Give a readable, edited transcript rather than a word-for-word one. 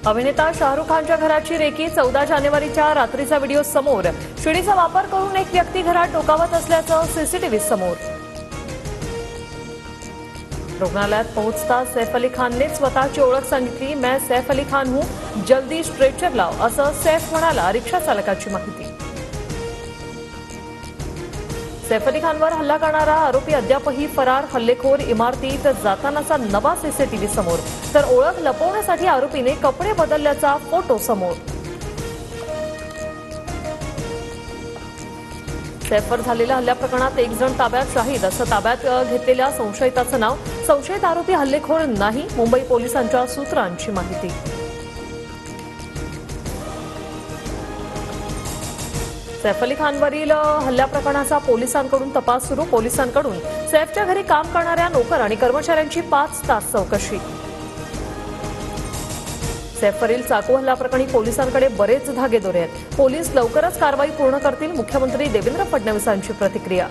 अभिनेता शाहरुख खानच्या घराची रेकी 14 जानेवारीच्या रात्रीचा व्हिडिओ समोर। शिडीचा वापर करून एक व्यक्ती घरात डोकावत असल्याचं सीसीटीव्ही समोर। रुग्णालयात पोहोचता सैफ अली खानने स्वतःची ओळख सांगितली। मैं सैफ अली खान हूं, जल्दी स्ट्रेचर लाव, असं सैफ म्हणाला। रिक्षा चालकाची माहिती। सैफ अली खानवर हल्ला करणारा आरोपी अद्यापही फरार। हल्लेखोर इमारतीत जातानाचा नवा सीसीटीव्ही समोर, तर ओळख लपवण्यासाठी आरोपीने कपडे बदलल्याचा फोटो समोर। सैफवर झालेल्या हल्ल्या प्रकरणात एक जण ताब्यात, शाहीद असं ताब्यात घेतलेल्या संशयिताचं नाव। संशयित आरोपी हल्लेखोर नाही, मुंबई पोलिसांच्या सूत्रांची माहिती। सैफ अली खानवरील हल्ल्या प्रकरणाचा पोलिसांकडून तपास सुरू। पोलिसांकडून सैफच्या घरी काम करणाऱ्या नोकर आणि कर्मचाऱ्यांची 5 तास चौकशी। सैफवरील चाकू हल्ला प्रकरणी पोलिसांकडे बरेच धागेदोरे आहेत। पोलीस लवकरच कारवाई पूर्ण करतील। मुख्यमंत्री देवेंद्र फडणवीसांची प्रतिक्रिया।